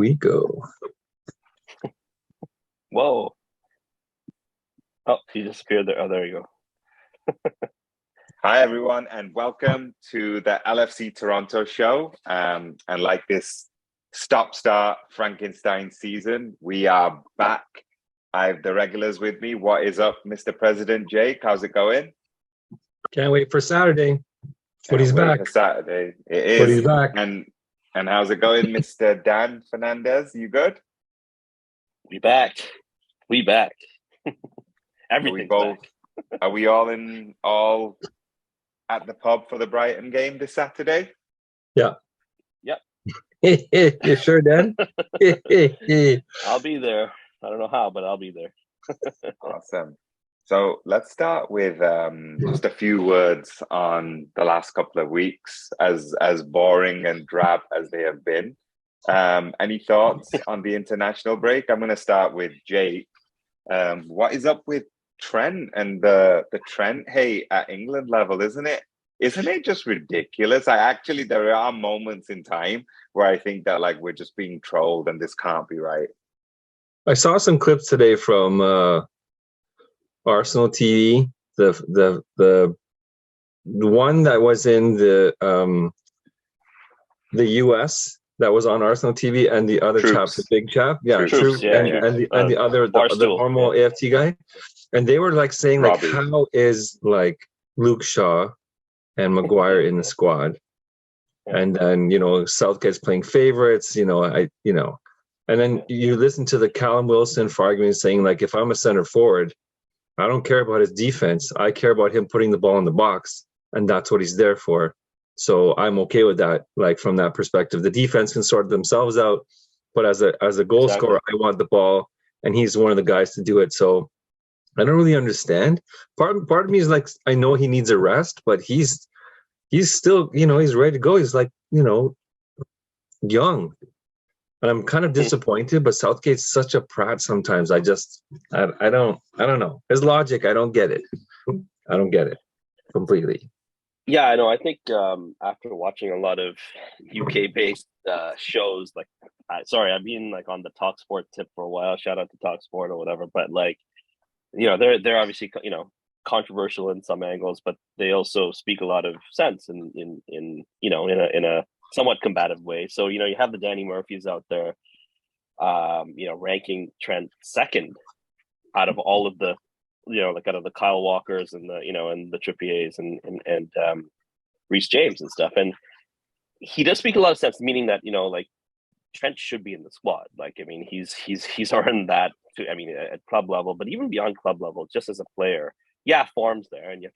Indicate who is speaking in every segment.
Speaker 1: we go.
Speaker 2: Whoa. Oh, he disappeared there. Oh, there you go.
Speaker 3: Hi, everyone, and welcome to the LFC Toronto show. And like this stop-start Frankenstein season, we are back. I have the regulars with me. What is up, Mr. President Jake? How's it going?
Speaker 1: Can't wait for Saturday. But he's back.
Speaker 3: For Saturday. It is.
Speaker 1: But he's back.
Speaker 3: And how's it going, Mr. Dan Fernandez? You good?
Speaker 2: We back. Everything's back.
Speaker 3: Are we all at the pub for the Brighton game this Saturday?
Speaker 1: Yeah.
Speaker 2: Yep.
Speaker 1: You sure, Dan?
Speaker 2: I'll be there. I don't know how, but I'll be there.
Speaker 3: Awesome. So let's start with just a few words on the last couple of weeks, as boring and drab as they have been. Any thoughts on the international break? I'm going to start with Jake. What is up with Trent and the Trent hate at England level? Isn't it just ridiculous? There are moments in time where I think that like we're just being trolled and this can't be right.
Speaker 1: I saw some clips today from Arsenal TV, the one that was in the US that was on Arsenal TV, and the other chap, the big chap, Troops, and the other the normal AFT guy, and they were like saying like, how is like Luke Shaw and Maguire in the squad, and then Southgate's playing favorites, and then you listen to the Callum Wilson for argument saying like, if I'm a center forward, I don't care about his defense. I care about him putting the ball in the box, and that's what he's there for. So I'm okay with that. Like from that perspective, the defense can sort themselves out, but as a goal scorer, I want the ball, and he's one of the guys to do it. So I don't really understand. Part of me is like, I know he needs a rest, but he's still, he's ready to go. He's like, young. And I'm kind of disappointed, but Southgate's such a prat sometimes. I don't know. His logic, I don't get it. I don't get it completely.
Speaker 2: Yeah, I know. I think after watching a lot of UK-based shows, like, I've been like on the TalkSport tip for a while. Shout out to TalkSport or whatever. But like, they're obviously controversial in some angles, but they also speak a lot of sense in a somewhat combative way. So, you have the Danny Murphys out there, ranking Trent second out of all of the, like out of the Kyle Walkers and the, and the Trippiers and Reece James and stuff. And he does speak a lot of sense, meaning that, like Trent should be in the squad. Like, I mean, he's earned that at club level, but even beyond club level, just as a player, form's there, and you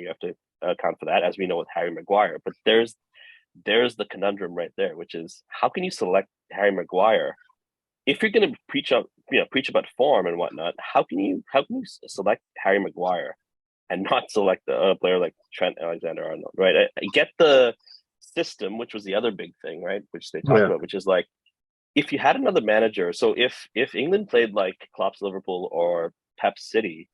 Speaker 2: have to account for that, as we know with Harry Maguire. But there's the conundrum right there, which is, how can you select Harry Maguire if you're going to preach about form and whatnot? How can you select Harry Maguire and not select a player like Trent Alexander-Arnold? Right? I get the system, which was the other big thing, right? Which they talked about, which is like, if you had another manager. So if England played like Klopp's Liverpool or Pep's City,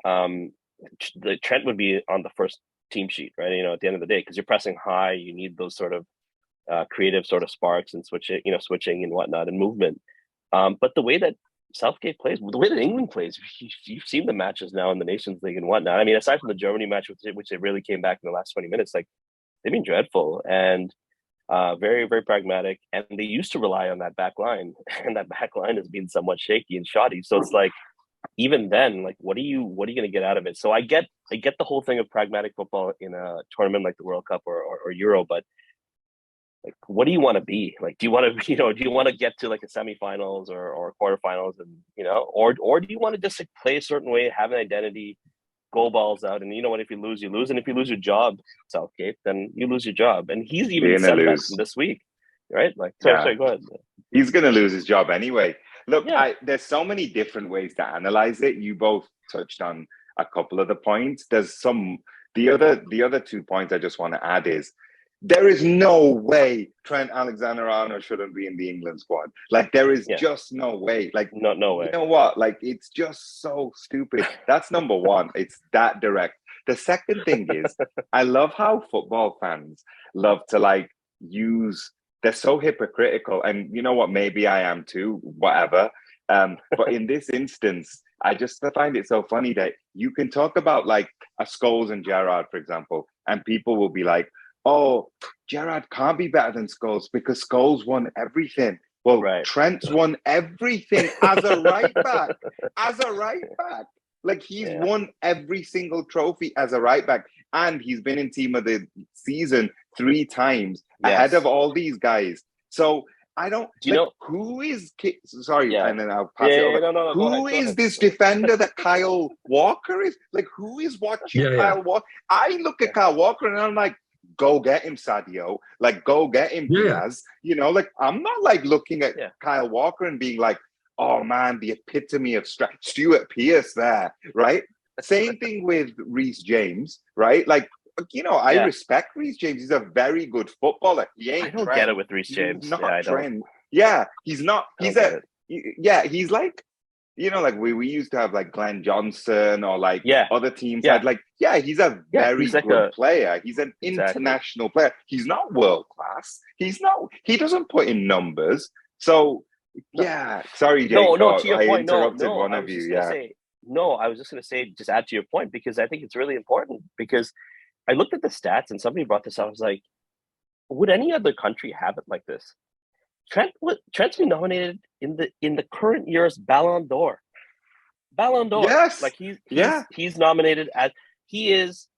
Speaker 2: the Trent would be on the first team sheet, right? At the end of the day, because you're pressing high, you need those sort of creative sort of sparks and switching and whatnot and movement. But the way that Southgate plays, the way that England plays, you've seen the matches now in the Nations League and whatnot. I mean, aside from the Germany match, which they really came back in the last 20 minutes, like they've been dreadful and very, very pragmatic. And they used to rely on that back line, and that back line has been somewhat shaky and shoddy. So it's like, even then, like, what are you going to get out of it? So I get the whole thing of pragmatic football in a tournament like the World Cup or Euro, but like, what do you want to be? Like, do you want to get to like a semifinals or quarterfinals, and or do you want to just like, play a certain way, have an identity, goal balls out, and what, if you lose, you lose, and if you lose your job, Southgate, then you lose your job. And he's even said that this week, right? Like, sorry, go ahead.
Speaker 3: He's going to lose his job anyway. Look, there's so many different ways to analyze it. You both touched on a couple of the points. There's the other 2 points I just want to add is, there is no way Trent Alexander-Arnold shouldn't be in the England squad. Like, there is just no way. Like, no way. You know what? Like, it's just so stupid. That's number one. It's that direct. The second thing is, I love how football fans love to like use they're so hypocritical. And you know what? Maybe I am too, whatever. But in this instance, I just find it so funny that you can talk about like a Scholes and Gerrard, for example, and people will be like, oh, Gerrard can't be better than Scholes because Scholes won everything. Well, right. Trent's won everything as a right back. As a right back. Like, he's won every single trophy as a right back. And he's been in team of the season 3 times ahead of all these guys. So I don't, do you know who is, sorry, and then I'll pass it over.
Speaker 2: No,
Speaker 3: who is this defender that Kyle Walker is? Like, who is watching Kyle Walker? I look at Kyle Walker and I'm like, go get him, Sadio. Like, go get him, Diaz. You know, like, I'm not like looking at Kyle Walker and being like, oh man, the epitome of Stuart Pearce there, right? Same thing with Reece James, right? Like, you know, I respect Reece James. He's a very good footballer. He ain't.
Speaker 2: I don't get it with Reece James.
Speaker 3: He's not Trent. Yeah, he's not. He's he's like, you know, like we used to have like Glenn Johnson or like other teams had like, he's a very good player. He's an international player. He's not world class. He doesn't put in numbers. So sorry, Jake.
Speaker 2: No, to your point.
Speaker 3: Interrupted one of you.
Speaker 2: I was just going to say, just add to your point, because I think it's really important, because I looked at the stats and somebody brought this up. I was like, would any other country have it like this? Trent's been nominated in the current year's Ballon d'Or.
Speaker 3: Yes.
Speaker 2: Like he's nominated he is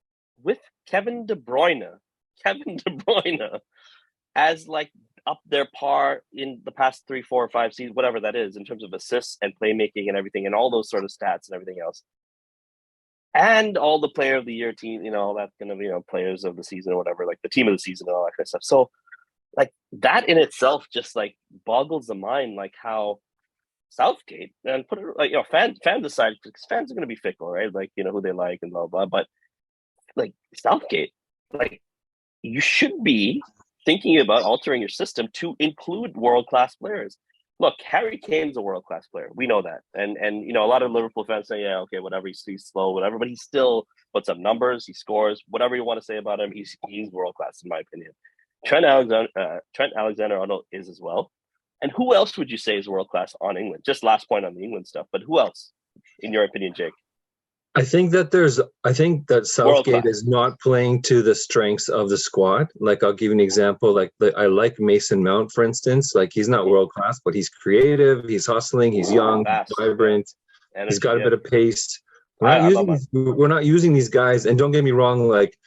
Speaker 2: with Kevin De Bruyne as like up their par in the past 3, 4, or 5 seasons, whatever that is, in terms of assists and playmaking and everything, and all those sort of stats and everything else. And all the player of the year team, you know, all that kind of, you know, players of the season or whatever, like the team of the season and all that kind of stuff. So like that in itself just like boggles the mind, like how Southgate, and put it like, you know, fan decide, because fans are going to be fickle, right? Like, you know, who they like and blah, blah. But like Southgate, like, you should be thinking about altering your system to include world-class players. Look, Harry Kane's a world-class player. We know that. And you know, a lot of Liverpool fans say, yeah, okay, whatever, he's slow, whatever, but he still puts up numbers, he scores, whatever you want to say about him, he's world-class in my opinion. Trent Alexander-Arnold is as well. And who else would you say is world-class on England? Just last point on the England stuff, but who else, in your opinion, Jake?
Speaker 1: I think that Southgate is not playing to the strengths of the squad. Like, I'll give you an example. Like, I like Mason Mount, for instance. Like, he's not world class, but he's creative. He's hustling. He's young, vibrant. He's got a bit of pace. We're not using these guys. And don't get me wrong. Like,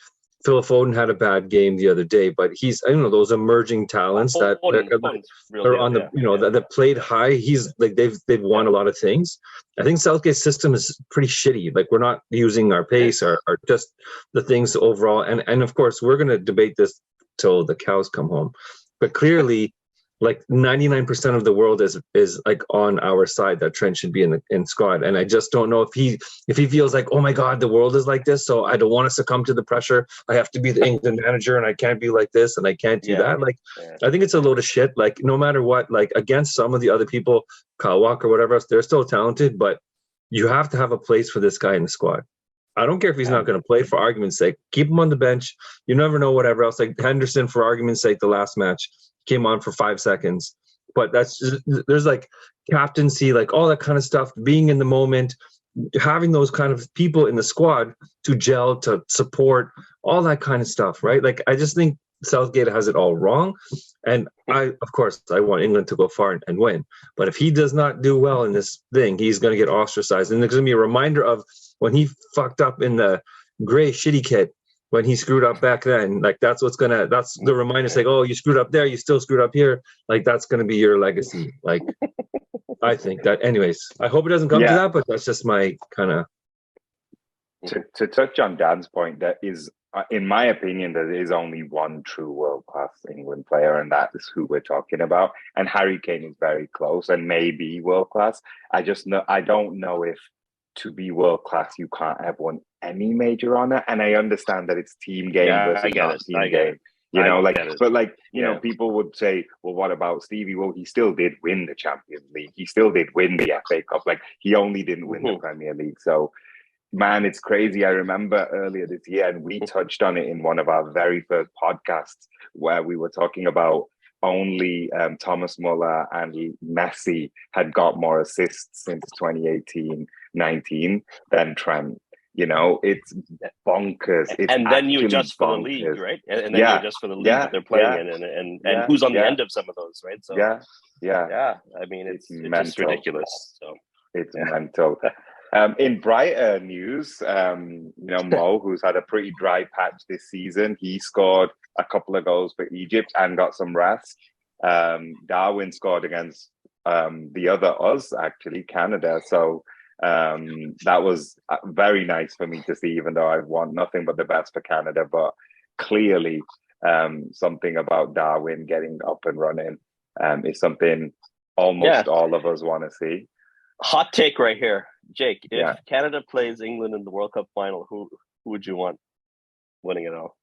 Speaker 1: Phil Foden had a bad game the other day, but he's, I don't know, those emerging talents that are on the, that played high. He's like, they've won a lot of things. I think Southgate's system is pretty shitty. Like, we're not using our pace or just the things overall. And of course, we're going to debate this till the cows come home. But clearly, like 99% of the world is like on our side that Trent should be in squad. And I just don't know if he feels like, oh my God, the world is like this, so I don't want to succumb to the pressure. I have to be the England manager and I can't be like this and I can't do that. Like, I think it's a load of shit. Like, no matter what, like against some of the other people, Kyle Walker, whatever else, they're still talented, but you have to have a place for this guy in the squad. I don't care if he's not going to play, for argument's sake. Keep him on the bench. You never know, whatever else. Like Henderson, for argument's sake, the last match came on for 5 seconds. But that's just, there's like captaincy, like all that kind of stuff, being in the moment, having those kind of people in the squad to gel, to support, all that kind of stuff, right? Like, I just think Southgate has it all wrong. And of course, I want England to go far and win. But if he does not do well in this thing, he's going to get ostracized. And there's going to be a reminder of when he fucked up in the gray shitty kit, when he screwed up back then. Like, that's the reminder. It's like, oh, you screwed up there, you still screwed up here. Like, that's going to be your legacy. Like, I think that, anyways, I hope it doesn't come to that, but that's just my kind of.
Speaker 3: To touch on Dan's point, that is, in my opinion, there is only one true world-class England player, and that is who we're talking about. And Harry Kane is very close and maybe world-class. I don't know if to be world-class, you can't have won any major honor. And I understand that it's team game versus not team game. You know, people would say, well, what about Stevie? Well, he still did win the Champions League. He still did win the FA Cup. Like, he only didn't win the Premier League. So, man, it's crazy. I remember earlier this year, and we touched on it in one of our very first podcasts, where we were talking about, only Thomas Muller and Messi had got more assists since 2018-19 than Trent. You know, it's bonkers. It's
Speaker 2: and then you adjust for
Speaker 3: bonkers.
Speaker 2: the league, right? And then you adjust for the league that they're playing in, and who's on the end of some of those, right? So yeah. I mean, it's just ridiculous. So
Speaker 3: it's mental. In Brighton news, Mo, who's had a pretty dry patch this season, he scored a couple of goals for Egypt and got some rest. Darwin scored against the other us, actually, Canada. So that was very nice for me to see, even though I want nothing but the best for Canada. But clearly, something about Darwin getting up and running is something almost all of us want to see.
Speaker 2: Hot take right here, Jake. If Canada plays England in the World Cup final, who would you want winning it all?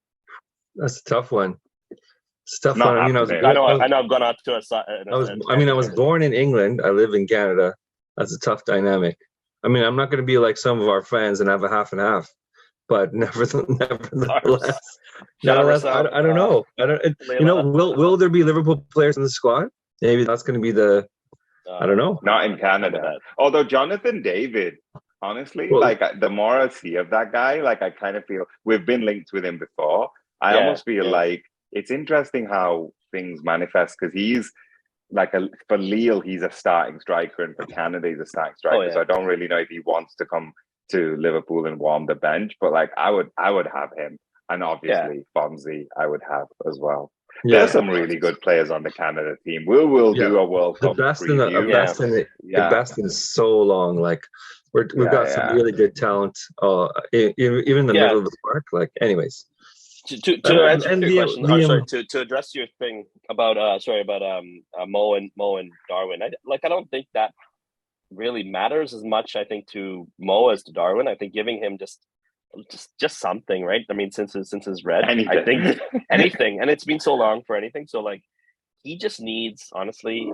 Speaker 1: That's a tough one. It's a tough
Speaker 2: one.
Speaker 1: I mean,
Speaker 2: I know I've gone out to a side.
Speaker 1: I was born in England. I live in Canada. That's a tough dynamic. I mean, I'm not going to be like some of our fans and have a half and half, but nevertheless, I don't know. Will there be Liverpool players in the squad? Maybe that's going to be the. I don't know.
Speaker 3: Not in Canada. Although Jonathan David, honestly, the more I see of that guy, like I kind of feel we've been linked with him before. I almost feel like it's interesting how things manifest, because he's like for Lille, he's a starting striker, and for Canada, he's a starting striker. So I don't really know if he wants to come to Liverpool and warm the bench, but like I would have him, and obviously Fonzie I would have as well. There's some really good players on the Canada team. We'll do a World Cup preview.
Speaker 1: The best in so long. Like we've got some really good talent. Even in the middle of the park. Like, anyways.
Speaker 2: To answer your question, to address your thing about Mo and Darwin. I don't think that really matters as much. I think to Mo as to Darwin. I think giving him just something, right? I mean, since his red, anything. I think anything, and it's been so long for anything. So like, he just needs, honestly,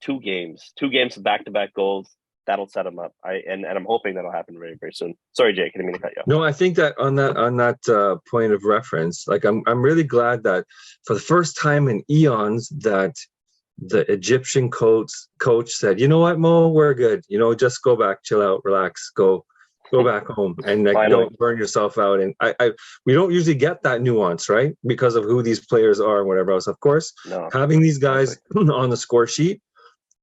Speaker 2: 2 games of back-to-back goals. That'll set him up. And I'm hoping that'll happen very, very soon. Sorry, Jake, I didn't mean to cut you off.
Speaker 1: No, I think that on that point of reference, like I'm really glad that for the first time in eons that the Egyptian coach said, you know what, Mo, we're good. You know, just go back, chill out, relax, go back home, and like don't burn yourself out. And we don't usually get that nuance, right? Because of who these players are and whatever else. Of course, having these guys on the score sheet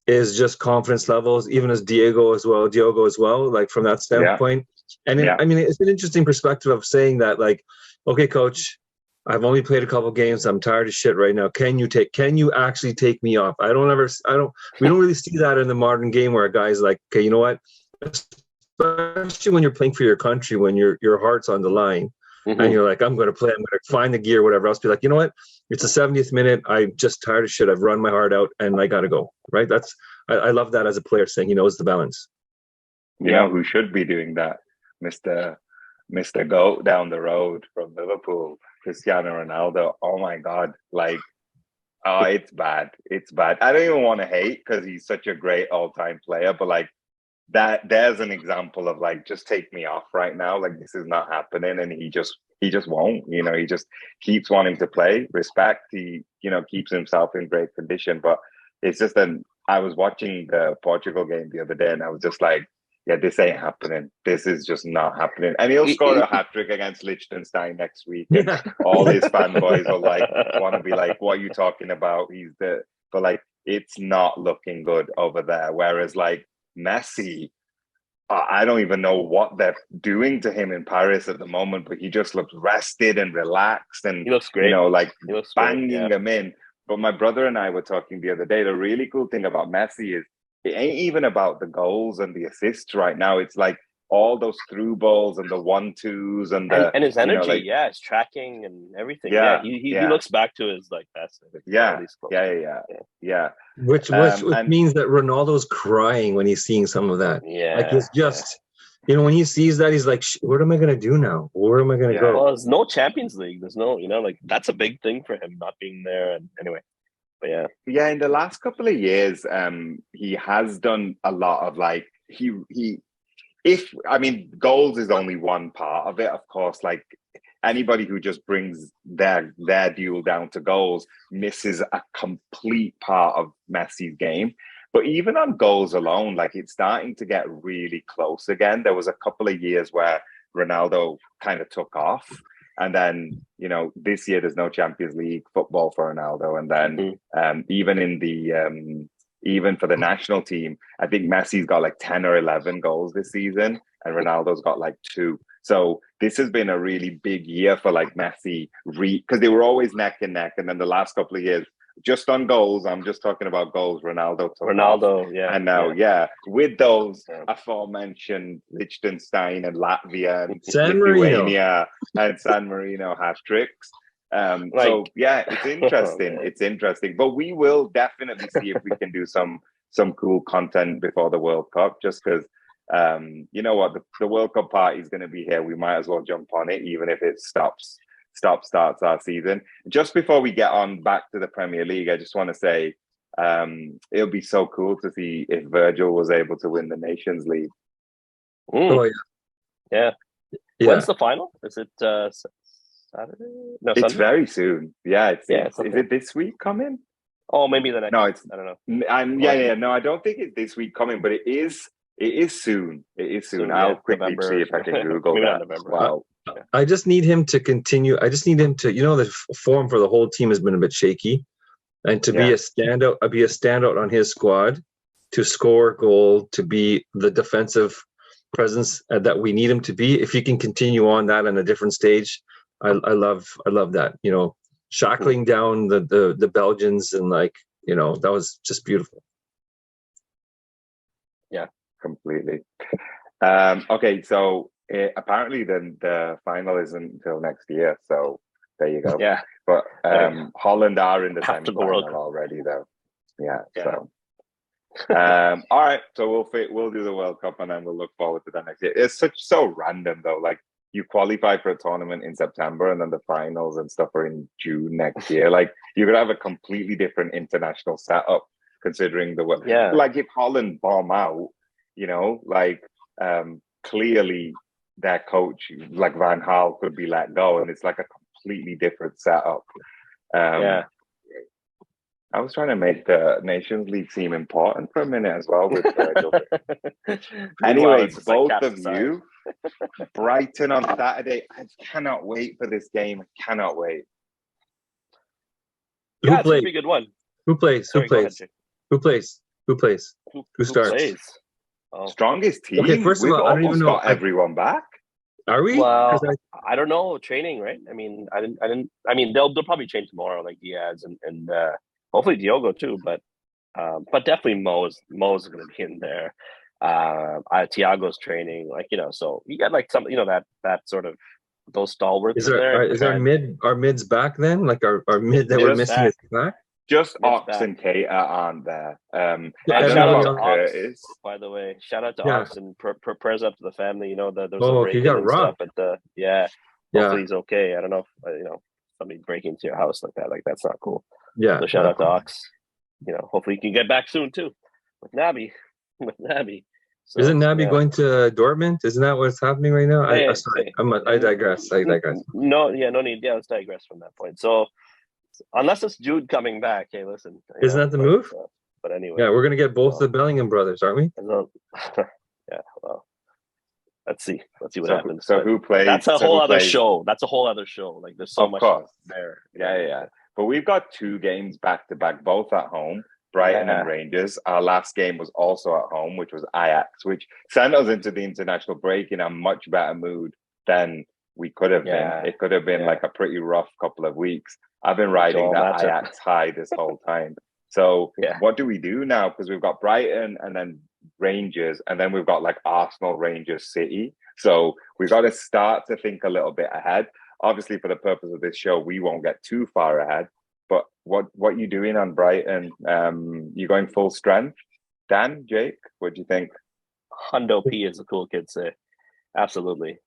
Speaker 1: is just confidence levels, even as Diogo as well, like from that standpoint. And I mean, it's an interesting perspective of saying that, like, okay, coach, I've only played a couple games. I'm tired of shit right now. Can you actually take me off? We don't really see that in the modern game where a guy's like, okay, you know what? Especially when you're playing for your country, when your heart's on the line, and you're like, I'm going to play, I'm going to find the gear, whatever else. Be like, you know what? It's the 70th minute. I'm just tired of shit. I've run my heart out, and I got to go. Right? I love that as a player, saying he knows the balance.
Speaker 3: You know who should be doing that? Mr. Goat down the road from Liverpool, Cristiano Ronaldo. Oh my God! Like, it's bad. It's bad. I don't even want to hate because he's such a great all-time player, but like. There's an example of like, just take me off right now. Like, this is not happening. And he just won't, he just keeps wanting to play. Respect. He, keeps himself in great condition, but it's just I was watching the Portugal game the other day and I was just like, yeah, this ain't happening. This is just not happening. And he'll score a hat-trick against Liechtenstein next week. And all his fanboys will like, want to be like, what are you talking about? But like, it's not looking good over there. Whereas like, Messi, I don't even know what they're doing to him in Paris at the moment, but he just looks rested and relaxed, and
Speaker 2: he looks great.
Speaker 3: He looks banging them in. But my brother and I were talking the other day. The really cool thing about Messi is it ain't even about the goals and the assists right now. It's like all those through balls and the 1-2s and
Speaker 2: his energy, his tracking and everything. He looks back to his like best.
Speaker 3: Yeah.
Speaker 1: Which means that Ronaldo's crying when he's seeing some of that.
Speaker 2: Yeah,
Speaker 1: like it's just when he sees that, he's like, what am I gonna do now? Where am I gonna go?
Speaker 2: Well, there's no Champions League. There's no, like that's a big thing for him not being there. And anyway. But
Speaker 3: in the last couple of years, he has done a lot of like goals is only one part of it, of course. Like anybody who just brings their duel down to goals misses a complete part of Messi's game. But even on goals alone, like, it's starting to get really close again. There was a couple of years where Ronaldo kind of took off. And then, you know, this year there's no Champions League football for Ronaldo. And then even for the national team, I think Messi's got like 10 or 11 goals this season, and Ronaldo's got like 2. So this has been a really big year for like Messi, because they were always neck and neck. And then the last couple of years, just on goals, I'm just talking about goals, Ronaldo took off.
Speaker 2: Yeah.
Speaker 3: And now, with those aforementioned Liechtenstein and Latvia and Lithuania and San Marino hat-tricks. So yeah, it's interesting. It's interesting. But we will definitely see if we can do some cool content before the World Cup, just because you know what, the World Cup party is going to be here. We might as well jump on it, even if it starts our season. Just before we get on back to the Premier League, I just want to say it'll be so cool to see if Virgil was able to win the Nations League.
Speaker 1: Oh
Speaker 2: yeah. When's the final? Is it Saturday? No,
Speaker 3: it's
Speaker 2: Sunday?
Speaker 3: very soon. Yeah, is it this week coming?
Speaker 2: Oh, maybe the next.
Speaker 3: No,
Speaker 2: I don't know.
Speaker 3: No, I don't think it's this week coming, but it is soon. It is soon. I'll quickly see if I can Google that. Wow.
Speaker 1: I just need him to continue. I just need him to, you know, the form for the whole team has been a bit shaky, and to be a standout on his squad, to score a goal, to be the defensive presence that we need him to be. If he can continue on that on a different stage, I love that. You know, shackling down the Belgians, and like, you know, that was just beautiful.
Speaker 3: Yeah, completely. Okay, so apparently then the final isn't until next year, so there you go.
Speaker 2: Yeah,
Speaker 3: but Holland are in the semi-final already, though. Yeah. So all right, so we'll do the World Cup, and then we'll look forward to that next year. It's so random though. Like, you qualify for a tournament in September, and then the finals and stuff are in June next year. Like, you're gonna have a completely different international setup, considering the way. Yeah. Like, if Holland bomb out, you know, like clearly their coach, like Van Gaal, could be let go, and it's like a completely different setup. I was trying to make the Nations League seem important for a minute as well with Virgil. Anyway, both of you, Brighton on Saturday. I cannot wait for this game. I cannot wait.
Speaker 2: Yeah, it's gonna be a good one.
Speaker 1: Who plays? Who plays? Who starts?
Speaker 3: Strongest team.
Speaker 1: Okay, first of all, I don't even know.
Speaker 3: Got everyone back.
Speaker 1: Are we?
Speaker 2: Well, I don't know. Training, right? I mean, I didn't. I mean, they'll probably change tomorrow, like Diaz and hopefully Diogo too. But definitely Mo's going to be in there. Thiago's training, like, you know. So you got like some, you know, that sort of those stalwarts.
Speaker 1: Is our mids back then? Like our mid that we're missing is back.
Speaker 3: Just Ox and Kate aren't there.
Speaker 2: And shout out to Ox, by the way. Shout out to Ox, and prayers up to the family. You know, that there's a break-in and stuff at the hopefully he's okay. I don't know if you know, somebody breaking into your house like that. Like, that's not cool.
Speaker 1: Yeah.
Speaker 2: So shout out to Ox. You know, hopefully he can get back soon too with Naby. So,
Speaker 1: isn't Naby going to Dortmund? Isn't that what's happening right now? I digress.
Speaker 2: No need. Yeah, let's digress from that point. So, unless it's Jude coming back, hey, listen.
Speaker 1: Isn't that the move?
Speaker 2: But anyway.
Speaker 1: Yeah, we're going to get both the Bellingham brothers, aren't we?
Speaker 2: Yeah, well, let's see what happens.
Speaker 3: So who plays?
Speaker 2: That's a whole other show. Like, there's so much there.
Speaker 3: Yeah. But we've got 2 games back-to-back, both at home, Brighton and Rangers. Our last game was also at home, which was Ajax, which sent us into the international break in a much better mood than we could have been. It could have been like a pretty rough couple of weeks. I've been riding that Ajax high this whole time. So what do we do now? Because we've got Brighton and then Rangers, and then we've got like Arsenal, Rangers, City. So we've got to start to think a little bit ahead. Obviously, for the purpose of this show, we won't get too far ahead. But what are you doing on Brighton? You going full strength? Dan, Jake, what do you think?
Speaker 2: Hundo P, as the cool kids say. Absolutely.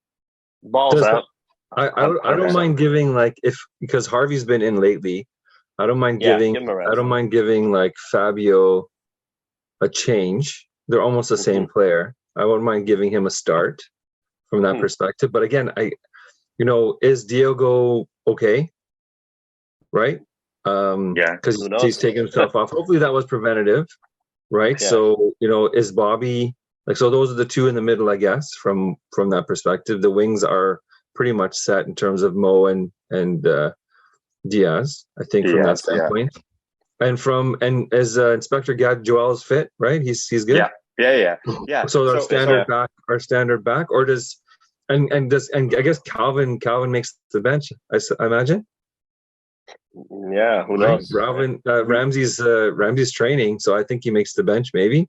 Speaker 2: Balls out.
Speaker 1: I don't mind giving, like, because Harvey's been in lately, I don't mind giving like Fabio a change. They're almost the same player. I wouldn't mind giving him a start from that perspective. But again, is Diogo okay? Right? Because he's taking himself off. Hopefully that was preventative, right? Yeah. So, is Bobby so those are the two in the middle, I guess, from that perspective. The wings are pretty much set in terms of Mo and Diaz, I think, from that standpoint. Yeah. And as Inspector Joel is fit, right? He's good.
Speaker 3: Yeah.
Speaker 1: So our standard back, or does and I guess Calvin makes the bench, I imagine.
Speaker 2: Yeah, who knows?
Speaker 1: Ramsey's training, so I think he makes the bench, maybe.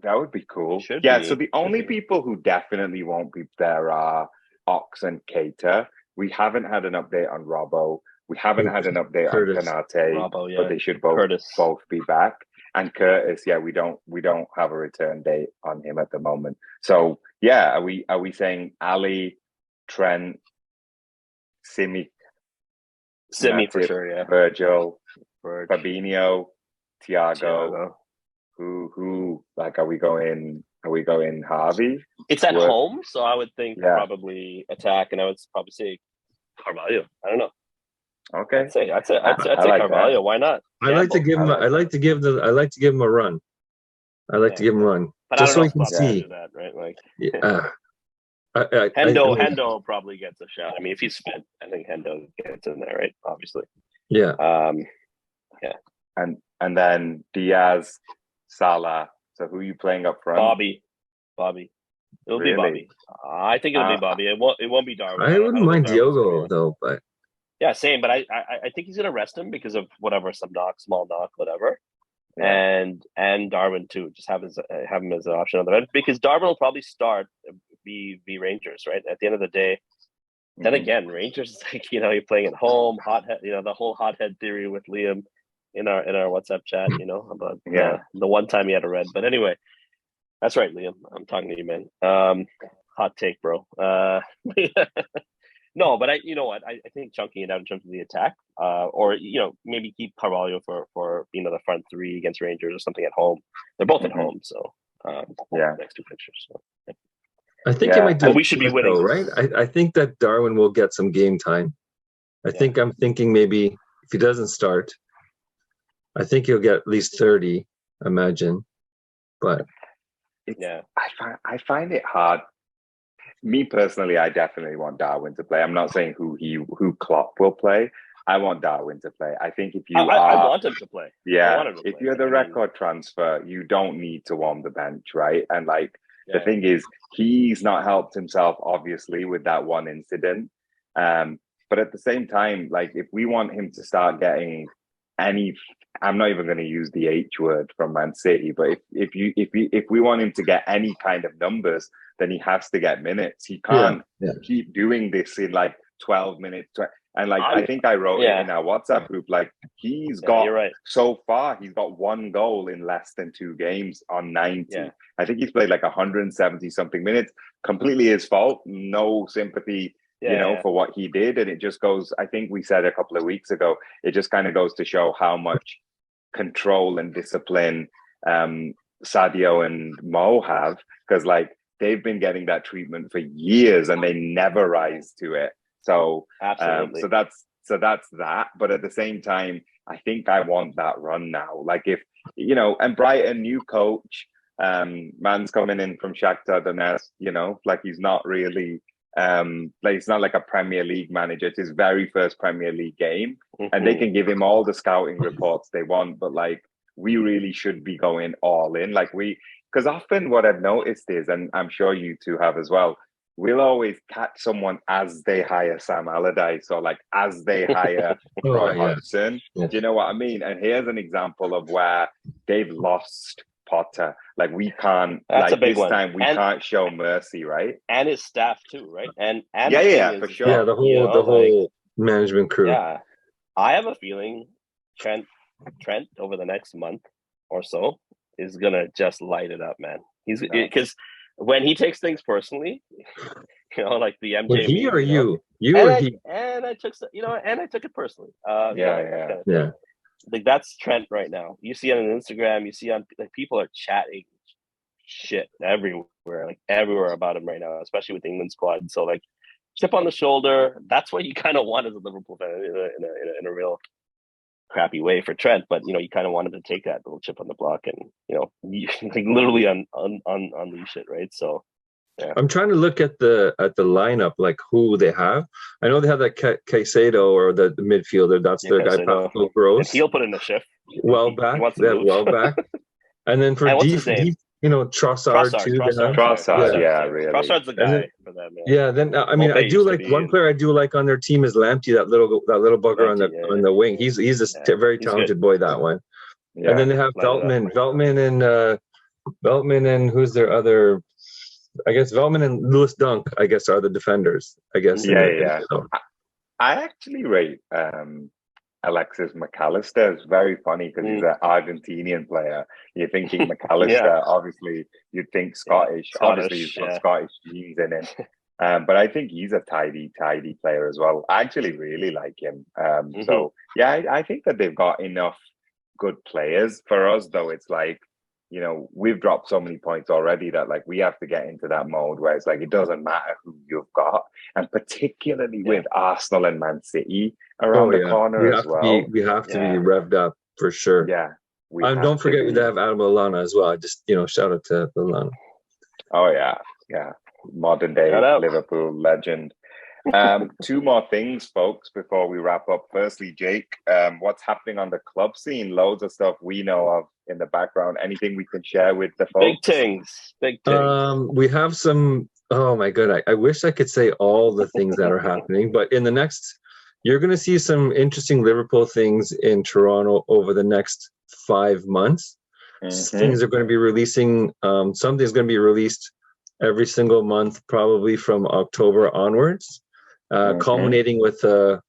Speaker 3: That would be cool. So the only people who definitely won't be there are Ox and Keita. We haven't had an update on Robbo. We haven't had an update on Kanate,
Speaker 2: Robbo,
Speaker 3: but they should both be back. And Curtis, we don't have a return date on him at the moment. So are we saying Ali, Trent, Simi
Speaker 2: for sure, yeah.
Speaker 3: Virgil, Fabinho, Thiago. Who are we going Harvey?
Speaker 2: It's at home, so I would think probably attack, and I would probably say Carvalho. I don't know.
Speaker 3: Okay.
Speaker 2: I'd say Carvalho. That. Why not?
Speaker 1: I like to give him a run. I like to give him a run.
Speaker 2: But
Speaker 1: just
Speaker 2: so
Speaker 1: he can see
Speaker 2: that, right? Like Hendo probably gets a shot. I mean, if he's fit, I think Hendo gets in there, right? Obviously.
Speaker 1: Yeah.
Speaker 3: And then Diaz, Salah. So who are you playing up front?
Speaker 2: Bobby. It'll be Bobby. I think it'll be Bobby. It won't be Darwin.
Speaker 1: I wouldn't mind Diogo though, but
Speaker 2: yeah, same. But I think he's gonna rest him because of whatever, some knock, small knock, whatever. Yeah. And Darwin too. Just have him as an option on the bench, because Darwin will probably start be Rangers, right? At the end of the day. Then again, Rangers is like, you're playing at home, hothead. The whole hothead theory with Liam in our WhatsApp chat, about the one time he had a red. But anyway, that's right, Liam. I'm talking to you, man. Hot take, bro. No, but I think chunking it out in terms of the attack, or maybe keep Carvalho for the front three against Rangers or something at home. They're both at home, so next two pictures. So.
Speaker 1: I think it might do.
Speaker 2: We should be winning,
Speaker 1: though, right? I think that Darwin will get some game time. I'm thinking maybe if he doesn't start, I think he'll get at least 30. Imagine, but
Speaker 3: I find it hard. Me personally, I definitely want Darwin to play. I'm not saying who Klopp will play. I want Darwin to play. I think if you
Speaker 2: I want him to play.
Speaker 3: Yeah, if you're the record transfer, you don't need to warm the bench, right? And the thing is, he's not helped himself, obviously, with that one incident. But at the same time, if we want him to start getting any, I'm not even going to use the H word from Man City, but if we want him to get any kind of numbers, then he has to get minutes. He can't keep doing this in 12 minutes. And I think I wrote it in our WhatsApp group, he's got, so far, he's got one goal in less than 2 games on 90. Yeah. I think he's played 170 something minutes, completely his fault, no sympathy, for what he did. And it just goes, I think we said a couple of weeks ago, it just kind of goes to show how much control and discipline Sadio and Mo have, because they've been getting that treatment for years and they never rise to it. So
Speaker 2: absolutely.
Speaker 3: So that's that. But at the same time, I think I want that run now. If and Brighton, new coach, man's coming in from Shakhtar Donetsk, he's not really he's not like a Premier League manager. It's his very first Premier League game, and they can give him all the scouting reports they want, but we really should be going all in. Because often what I've noticed is, and I'm sure you two have as well, we'll always catch someone as they hire Sam Allardyce, or as they hire Roy Hodgson. Yes. Do you know what I mean? And here's an example of where they've lost Potter. We can't.
Speaker 2: That's a big
Speaker 3: this
Speaker 2: one.
Speaker 3: time we can't show mercy, right?
Speaker 2: And his staff too, right? And
Speaker 3: for sure.
Speaker 1: Yeah, the whole management crew.
Speaker 2: Yeah, I have a feeling Trent over the next month or so is gonna just light it up, man. He's because when he takes things personally, the MJ.
Speaker 1: Well, he or you
Speaker 2: or
Speaker 1: he.
Speaker 2: And I took it personally.
Speaker 1: Yeah.
Speaker 2: That's Trent right now. You see on Instagram, you see on people are chatting shit everywhere about him right now, especially with the England squad. So chip on the shoulder. That's what you kind of want as a Liverpool fan in a real crappy way for Trent. But you kind of wanted to take that little chip on the block and like literally unleash it, right? So. Yeah.
Speaker 1: I'm trying to look at the lineup, like who they have. I know they have that Caicedo or the midfielder. That's their guy, Pascal Gross.
Speaker 2: And he'll put in the shift.
Speaker 1: Welbeck, and then for Trossard too.
Speaker 3: Trossard, really.
Speaker 2: Trossard's the guy for them.
Speaker 1: Yeah. Then I mean, I do like one player I do like on their team is Lamptey, that little bugger on the wing. He's a very talented boy, that one. Yeah. And then they have Veltman and who's their other. I guess Veltman and Lewis Dunk, I guess, are the defenders. I guess.
Speaker 3: Yeah. I actually rate Alexis McAllister. It's very funny because he's an Argentinian player. You're thinking McAllister, obviously, you'd think Scottish. Obviously, he's got Scottish genes in it. But I think he's a tidy player as well. I actually really like him. So, yeah, I think that they've got enough good players. For us, though, it's like, we've dropped so many points already that like we have to get into that mode where it's like it doesn't matter who you've got, and particularly with Arsenal and Man City around the corner as well.
Speaker 1: We have to be revved up for sure.
Speaker 3: Yeah,
Speaker 1: don't forget we have Adam Lallana as well. Just shout out to Lallana.
Speaker 3: Oh yeah, modern day Liverpool legend. Two more things, folks, before we wrap up. Firstly, Jake, what's happening on the club scene? Loads of stuff we know of in the background. Anything we can share with the folks?
Speaker 2: Big things.
Speaker 1: We have some. Oh my god! I wish I could say all the things that are happening, but in the next, you're going to see some interesting Liverpool things in Toronto over the next 5 months. Things are going to be releasing. Something's going to be released every single month, probably from October onwards. Culminating with a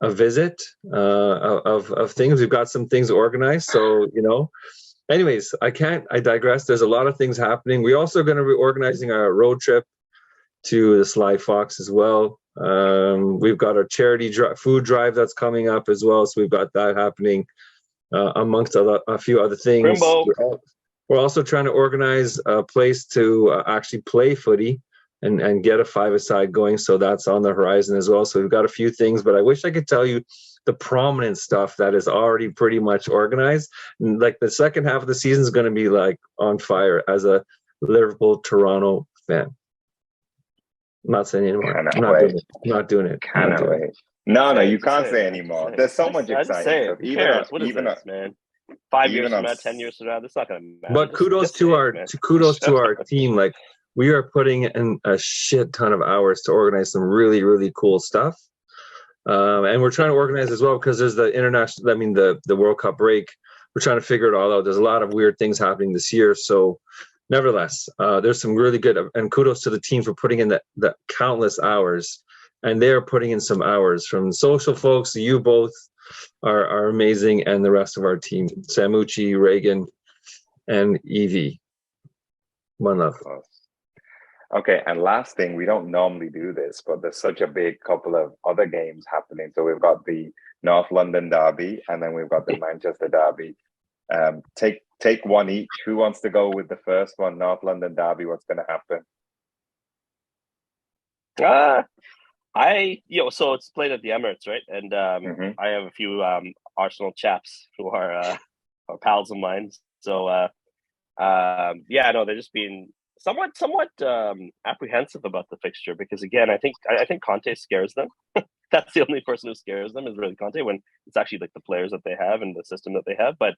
Speaker 1: visit of things. We've got some things organized. So, anyways, I digress. There's a lot of things happening. We're also going to be organizing our road trip to the Sly Fox as well. We've got our charity food drive that's coming up as well. So we've got that happening amongst a few other things. We're also trying to organize a place to actually play footy and get a five-a-side going. So that's on the horizon as well. So we've got a few things, but I wish I could tell you the prominent stuff that is already pretty much organized. Like the second half of the season is going to be like on fire as a Liverpool Toronto fan. I'm not saying anymore. I'm not doing it.
Speaker 3: Cannot wait. No, you can't say anymore. There's so much excitement.
Speaker 2: What is this, man? 5 years from now, 10 years from now, that's not going to matter.
Speaker 1: But kudos to our team. Like, we are putting in a shit ton of hours to organize some really, really cool stuff. And we're trying to organize as well because there's the World Cup break. We're trying to figure it all out. There's a lot of weird things happening this year. So nevertheless, there's some really good, and kudos to the team for putting in the countless hours. And they're putting in some hours from social folks. You both are amazing, and the rest of our team, Samucci, Reagan, and Evie. One love.
Speaker 3: Okay, and last thing, we don't normally do this, but there's such a big couple of other games happening. So we've got the North London derby, and then we've got the Manchester derby. Take one each. Who wants to go with the first one? North London derby. What's going to happen?
Speaker 2: So it's played at the Emirates, right? And I have a few Arsenal chaps who are pals of mine. So they're just being somewhat apprehensive about the fixture because again, I think Conte scares them. That's the only person who scares them is really Conte when it's actually like the players that they have and the system that they have. But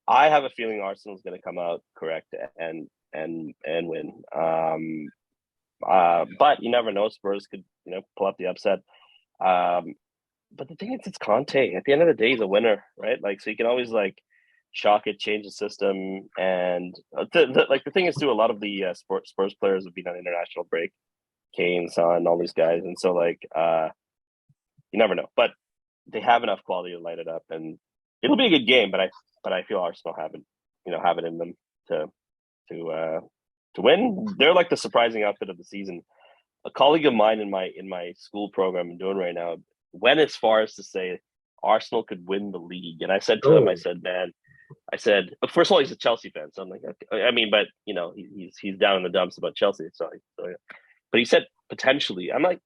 Speaker 2: I have a feeling Arsenal's going to come out correct and win. But you never know. Spurs could, pull up the upset. But the thing is, it's Conte. At the end of the day, he's a winner, right? Like, so you can always like shock it, change the system, and the thing is too. A lot of the Spurs players have been on international break, Kane, Son, all these guys, and so like you never know. But they have enough quality to light it up, and it'll be a good game. But I feel Arsenal have it in them to win. They're like the surprising outfit of the season. A colleague of mine in my school program I'm doing right now went as far as to say Arsenal could win the league. And I said to him, I said, first of all, he's a Chelsea fan. So I'm like, okay. I mean, but he's down in the dumps about Chelsea. So but he said potentially. I'm like,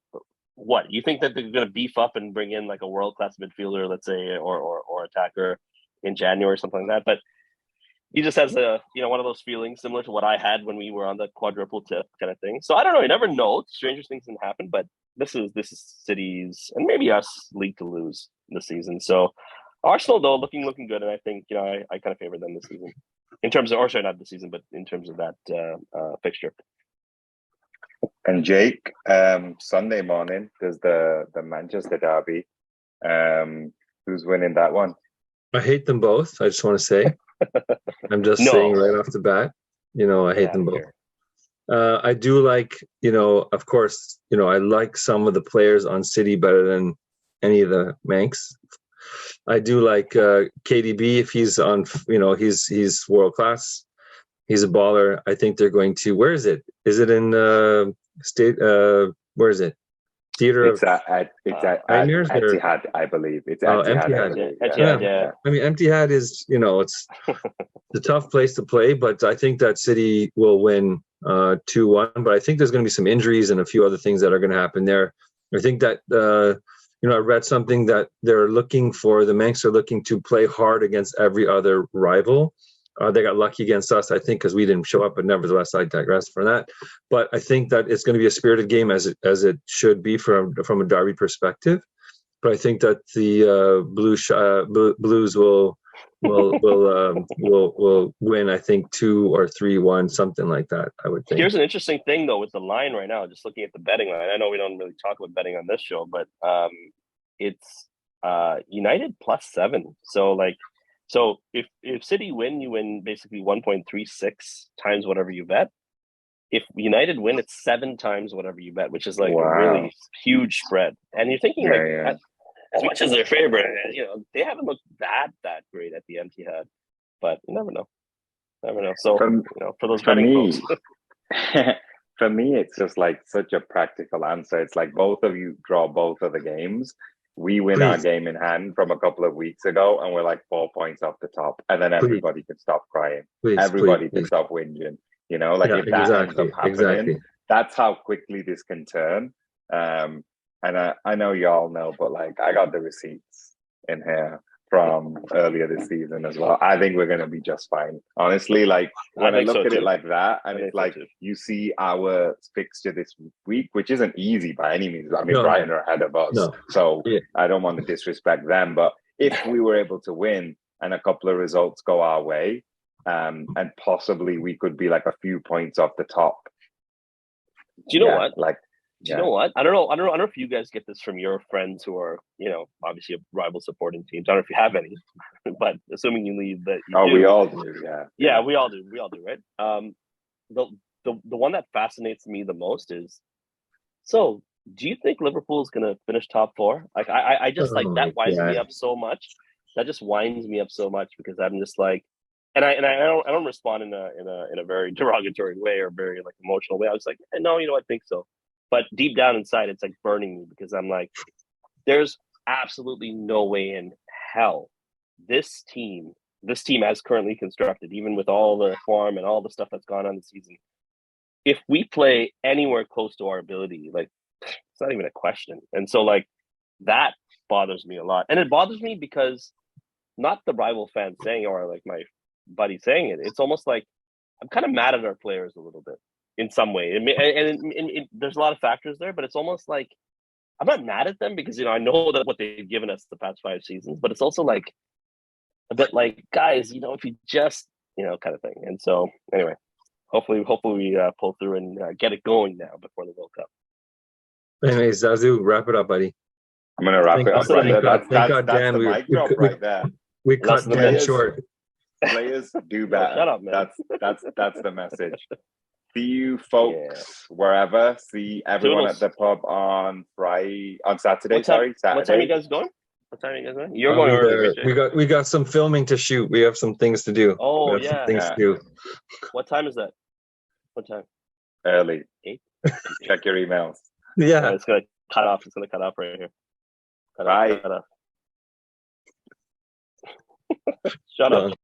Speaker 2: what? You think that they're going to beef up and bring in like a world-class midfielder, let's say, or attacker in January or something like that? But he just has one of those feelings similar to what I had when we were on the quadruple tip kind of thing. So I don't know. You never know. Stranger things can happen, but this is City's and maybe us league to lose this season. So Arsenal though looking good, and I think I kind of favor them this season in terms of, or sorry, not this season, but in terms of that fixture.
Speaker 3: And Jake, Sunday morning there's the Manchester derby. Who's winning that one?
Speaker 1: I hate them both. I just want to say. I'm just saying right off the bat, I hate them both. I do like, of course, I like some of the players on City better than any of the Manx. I do like KDB if he's on, he's world class. He's a baller. I think they're going to. Where is it? Is it in state? Where is it? Theater
Speaker 3: it's at Etihad, I believe. It's
Speaker 1: Etihad.
Speaker 2: Yeah.
Speaker 1: I mean, Etihad is, it's a tough place to play, but I think that City will win 2-1. But I think there's going to be some injuries and a few other things that are going to happen there. I think that, I read something that the Manx are looking to play hard against every other rival. They got lucky against us, I think, because we didn't show up, but nevertheless, I digress from that. But I think that it's going to be a spirited game as it should be from a derby perspective. But I think that the Blues will win. I think 2 or 3-1, something like that. I would think.
Speaker 2: Here's an interesting thing though with the line right now. Just looking at the betting line, I know we don't really talk about betting on this show, but it's United +7. So if City win, you win basically 1.36 times whatever you bet. If United win, it's 7 times whatever you bet, which is like a really huge spread. And you're thinking as much as they're favorite, they haven't looked that great at the Etihad, but you never know. So for those betting folks.
Speaker 3: For me, it's just like such a practical answer. It's like both of you draw both of the games. We win our game in hand from a couple of weeks ago, and we're like 4 points off the top, and then everybody can stop crying. Everybody can stop whinging. If that ends up happening, that's how quickly this can turn. And I know y'all know, but like I got the receipts in here from earlier this season as well. I think we're going to be just fine. Honestly, like when I look at it like that, and it's like you see our fixture this week, which isn't easy by any means. I mean, Brighton are ahead of us, so I don't want to disrespect them. But if we were able to win and a couple of results go our way, and possibly we could be like a few points off the top.
Speaker 2: Do you know what? Do you know what? I don't know if you guys get this from your friends who are, obviously a rival supporting teams. I don't know if you have any, but assuming you leave that.
Speaker 3: We all do. Yeah.
Speaker 2: Yeah, we all do. We all do, right? The one that fascinates me the most is, so do you think Liverpool is going to finish top 4? Like, I just that winds me up so much. That just winds me up so much because I'm just like, and I don't respond in a very derogatory way or very like emotional way. I was like, no, I think so. But deep down inside, it's like burning me because I'm like, there's absolutely no way in hell this team as currently constructed, even with all the form and all the stuff that's gone on this season, if we play anywhere close to our ability, like it's not even a question. And so like that bothers me a lot. And it bothers me because not the rival fans saying it or like my buddy saying it. It's almost like I'm kind of mad at our players a little bit. In some way, and there's a lot of factors there, but it's almost like I'm not mad at them because I know that what they've given us the past 5 seasons, but it's also like a bit like, guys, if you just kind of thing. And so anyway, hopefully we pull through and get it going now before the World Cup.
Speaker 1: Anyway, Zazu, wrap it up, buddy.
Speaker 3: I'm gonna wrap it up.
Speaker 1: Thank God, Dan. We cut Dan short.
Speaker 3: Players do better.
Speaker 2: Shut up, man.
Speaker 3: That's the message. See you folks wherever. See everyone at the pub on Saturday. Saturday.
Speaker 2: What time are you guys going? You're going early.
Speaker 1: We got some filming to shoot. We have some things to do.
Speaker 2: Oh yeah.
Speaker 1: To do.
Speaker 2: What time is that? What time?
Speaker 3: Early.
Speaker 2: 8.
Speaker 3: Check your emails.
Speaker 1: Yeah.
Speaker 2: It's gonna cut off. It's gonna cut off right here.
Speaker 3: Bye.
Speaker 2: Shut up.